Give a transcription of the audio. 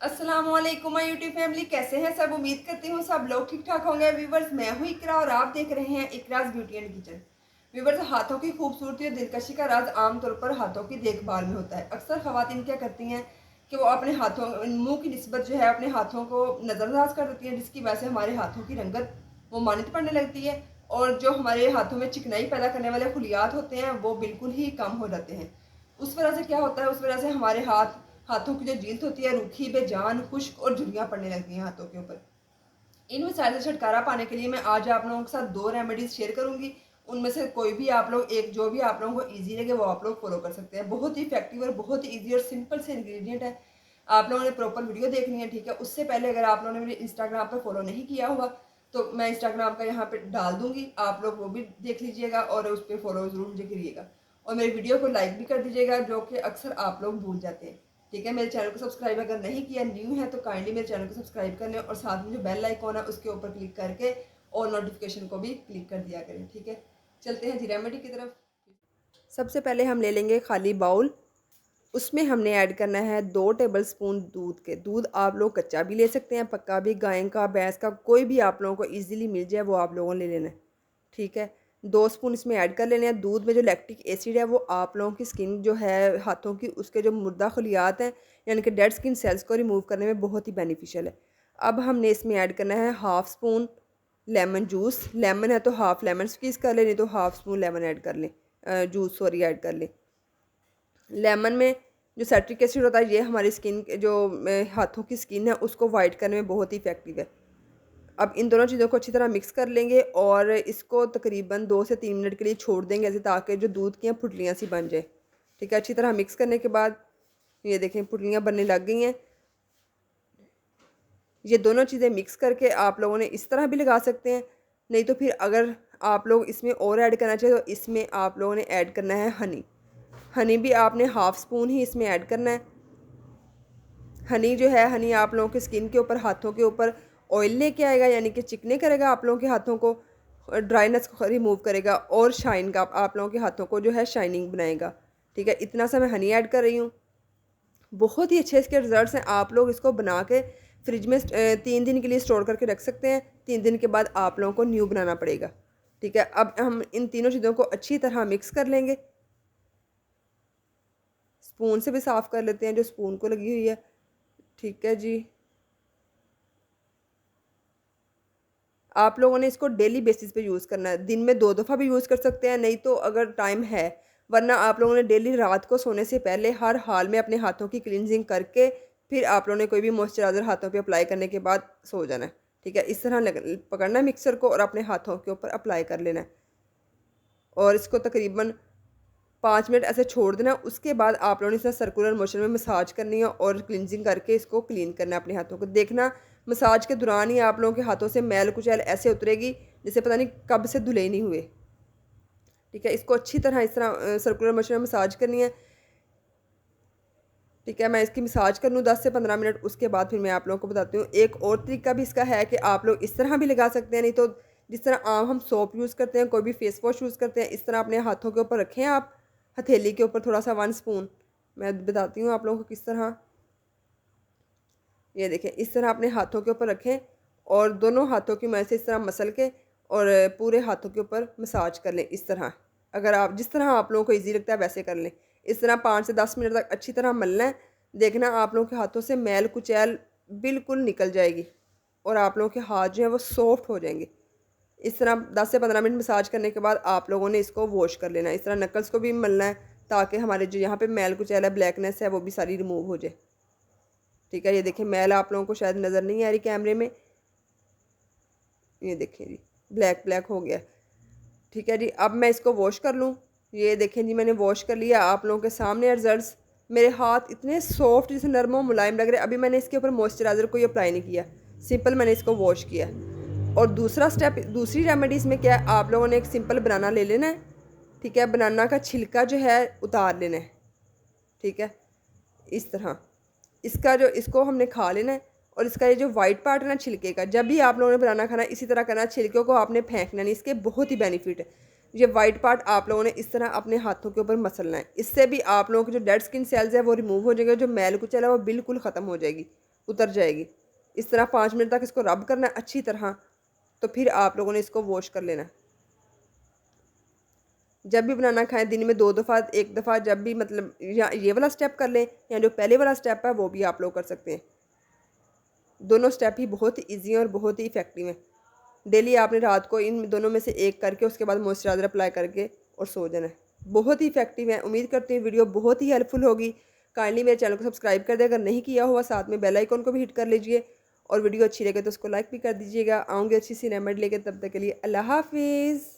अस्सलामुअलैकुम my YouTube family, कैसे हैं सब। उम्मीद करती हूँ सब लोग ठीक ठाक होंगे। व्यूवर्स, मैं हूँ इकरा और आप देख रहे हैं Ikraj beauty and kitchen. Viewers, हाथों की खूबसूरती और दिलकशी का राज आमतौर पर हाथों की देखभाल में होता है। अक्सर ख़वातीन क्या करती हैं कि वो अपने हाथों मुंह की निस्बत जो है अपने हाथों को नज़रअंदाज कर देती हैं, जिसकी वजह से हमारे हाथों की रंगत वो मानित पड़ने लगती है और जो हमारे हाथों में चिकनाई पैदा करने वाले खुलियात होते हैं वो बिल्कुल ही कम हो जाते हैं। उस वजह से क्या होता है, उस वजह से हमारे हाथों की जो जिल्द होती है रूखी बेजान खुश्क और झुर्रियाँ पड़ने लगती हैं हाथों के ऊपर। इन मसाइल से छुटकारा पाने के लिए मैं आज आप लोगों के साथ 2 रेमेडीज शेयर करूंगी। उनमें से कोई भी आप लोग एक, जो भी आप लोगों को ईजी लगे वो आप लोग फॉलो कर सकते हैं। बहुत ही इफेक्टिव और बहुत ही ईजी और सिंपल से इंग्रेडिएंट है। आप लोगों ने प्रॉपर वीडियो देखनी है, ठीक है। उससे पहले अगर आप लोगों ने मेरे इंस्टाग्राम पर फॉलो नहीं किया हुआ तो मैं इंस्टाग्राम का यहाँ पे डाल दूंगी, आप लोग वो भी देख लीजिएगा और उस पर फॉलो जरूर मुझे करिएगा। और मेरे वीडियो को लाइक भी कर दीजिएगा, जो कि अक्सर आप लोग भूल जाते हैं, ठीक है। मेरे चैनल को सब्सक्राइब अगर नहीं किया, न्यू है, तो काइंडली मेरे चैनल को सब्सक्राइब कर लें और साथ में जो बेल आइकॉन है उसके ऊपर क्लिक करके और नोटिफिकेशन को भी क्लिक कर दिया करें, ठीक है। चलते हैं जी रेमेडी की तरफ। सबसे पहले हम ले लेंगे खाली बाउल। उसमें हमने ऐड करना है 2 टेबलस्पून दूध के। दूध आप लोग कच्चा भी ले सकते हैं, पक्का भी, गाय का, भैंस का, कोई भी आप लोगों को ईजिली मिल जाए वो आप लोगों ने ले लेना है, ठीक है। 2 स्पून इसमें ऐड कर लेने हैं। दूध में जो लैक्टिक एसिड है वो आप लोगों की स्किन जो है हाथों की, उसके जो मुर्दा खलियात हैं यानी कि डेड स्किन सेल्स को रिमूव करने में बहुत ही बेनिफिशियल है। अब हमने इसमें ऐड करना है 1/2 स्पून लेमन जूस। लेमन है तो हाफ लेमन स्क्वीज़ कर लें, नहीं तो 1/2 स्पून लेमन ऐड कर लें, जूस सॉरी ऐड कर लें। लेमन में जो साइट्रिक एसिड होता है ये हमारी स्किन के जो हाथों की स्किन है उसको वाइट करने में बहुत ही इफेक्टिव है। अब इन दोनों चीज़ों को अच्छी तरह मिक्स कर लेंगे और इसको तकरीबन 2 से 3 मिनट के लिए छोड़ देंगे ऐसे, ताकि जो दूध की पुटलियाँ सी बन जाए, ठीक है। अच्छी तरह मिक्स करने के बाद ये देखें पुटलियाँ बनने लग गई हैं। ये दोनों चीज़ें मिक्स करके आप लोगों ने इस तरह भी लगा सकते हैं, नहीं तो फिर अगर आप लोग इसमें और ऐड करना चाहिए तो इसमें आप लोगों ने ऐड करना है हनी। हनी भी आपने 1/2 स्पून ही इसमें ऐड करना है। हनी जो है, हनी आप लोगों के स्किन के ऊपर, हाथों के ऊपर ऑयल लेके आएगा, यानी कि चिकने करेगा आप लोगों के हाथों को, ड्राइनेस को रिमूव करेगा और शाइन का आप लोगों के हाथों को जो है शाइनिंग बनाएगा, ठीक है। इतना सा मैं हनी ऐड कर रही हूँ। बहुत ही अच्छे इसके रिजल्ट्स हैं। आप लोग इसको बना के फ्रिज में 3 दिन के लिए स्टोर करके रख सकते हैं। 3 दिन के बाद आप लोगों को न्यू बनाना पड़ेगा, ठीक है। अब हम इन तीनों चीज़ों को अच्छी तरह मिक्स कर लेंगे। स्पून से भी साफ़ कर लेते हैं जो स्पून को लगी हुई है, ठीक है जी। आप लोगों ने इसको डेली बेसिस पे यूज़ करना है। दिन में 2 दफ़ा भी यूज़ कर सकते हैं, नहीं तो अगर टाइम है, वरना आप लोगों ने डेली रात को सोने से पहले हर हाल में अपने हाथों की क्लींजिंग करके फिर आप लोगों ने कोई भी मॉइस्चराइज़र हाथों पे अप्लाई करने के बाद सो जाना है, ठीक है। इस तरह पकड़ना है मिक्सर को और अपने हाथों के ऊपर अप्लाई कर लेना है और इसको तकरीबन 5 मिनट ऐसे छोड़ देना। उसके बाद आप लोगों ने इसे सर्कुलर मोशन में मसाज करनी है और क्लिनजिंग करके इसको क्लीन करना है अपने हाथों को। देखना मसाज के दौरान ही आप लोगों के हाथों से मैल कुचैल ऐसे उतरेगी जैसे पता नहीं कब से धुले ही नहीं हुए, ठीक है। इसको अच्छी तरह इस तरह सर्कुलर मोशन में मसाज करनी है, ठीक है। मैं इसकी मसाज कर लूँ 10 से 15 मिनट, उसके बाद फिर मैं आप लोगों को बताती हूँ। एक और तरीका भी इसका है कि आप लोग इस तरह भी लगा सकते हैं, नहीं तो जिस तरह आम हम सोप यूज़ करते हैं, कोई भी फेस वॉश यूज़ करते हैं, इस तरह अपने हाथों के ऊपर रखें आप, हथेली के ऊपर थोड़ा सा 1 स्पून। मैं बताती हूँ आप लोगों को किस तरह। ये देखें, इस तरह अपने हाथों के ऊपर रखें और दोनों हाथों की मदद से इस तरह मसल के और पूरे हाथों के ऊपर मसाज कर लें इस तरह। अगर आप जिस तरह आप लोगों को ईजी लगता है वैसे कर लें। इस तरह 5 से 10 मिनट तक अच्छी तरह मलना है। देखना आप लोगों के हाथों से मैल कुचैल बिल्कुल निकल जाएगी और आप लोगों के हाथ जो हैं वो सॉफ्ट हो जाएंगे। इस तरह 10 से 15 मिनट मसाज करने के बाद आप लोगों ने इसको वॉश कर लेना है। इस तरह नकल्स को भी मलना है ताकि हमारे जो यहाँ पे मैल कुचैल है, ब्लैकनेस है, वो भी सारी रिमूव हो जाए, ठीक है। ये देखिए मैल आप लोगों को शायद नज़र नहीं आ रही कैमरे में, ये देखिए जी ब्लैक ब्लैक हो गया, ठीक है जी। अब मैं इसको वॉश कर लूँ। ये देखें जी मैंने वॉश कर लिया, आप लोगों के सामने रिजल्ट्स। मेरे हाथ इतने सॉफ्ट जैसे नरम और मुलायम लग रहे। अभी मैंने इसके ऊपर मॉइस्चराइज़र कोई अप्लाई नहीं किया, सिंपल मैंने इसको वॉश किया। और दूसरा स्टेप, दूसरी रेमेडी इसमें क्या है, आप लोगों ने एक सिंपल बनाना ले लेना है, ठीक है। बनाना का छिलका जो है उतार लेना है, ठीक है। इस तरह इसका जो, इसको हमने खा लेना है और इसका ये जो वाइट पार्ट है ना छिलके का, जब भी आप लोगों ने बनाना खाना इसी तरह करना, छिलके को आपने फेंकना नहीं, इसके बहुत ही बेनिफिट है। ये वाइट पार्ट आप लोगों ने इस तरह अपने हाथों के ऊपर मसलना है। इससे भी आप लोगों की जो डेड स्किन सेल्स है वो रिमूव हो जाएंगे, जो मैल कुचल है वो बिल्कुल ख़त्म हो जाएगी उतर जाएगी। इस तरह 5 मिनट तक इसको रब करना है अच्छी तरह। तो फिर आप लोगों ने इसको वॉश कर लेना है। जब भी बनाना खाएं दिन में 2 दफ़ा 1 दफ़ा, जब भी मतलब या ये वाला स्टेप कर लें या जो पहले वाला स्टेप है वो भी आप लोग कर सकते हैं। दोनों स्टेप ही बहुत ही ईजी हैं और बहुत ही इफ़ेक्टिव हैं। डेली आपने रात को इन दोनों में से एक करके उसके बाद मॉइस्चराइज़र अप्लाई करके और सो जाना है। बहुत ही इफ़ेक्टिव है। उम्मीद करती हूँ वीडियो बहुत ही हेल्पफुल होगी। काइंडली मेरे चैनल को सब्सक्राइब कर दें अगर नहीं किया हुआ, साथ में बेल आइकन को भी हिट कर लीजिए और वीडियो अच्छी लगे तो उसको लाइक भी कर दीजिएगा। आऊँगी अच्छी सी रेमेडी लेके, तब तक के लिए अल्लाह हाफिज़।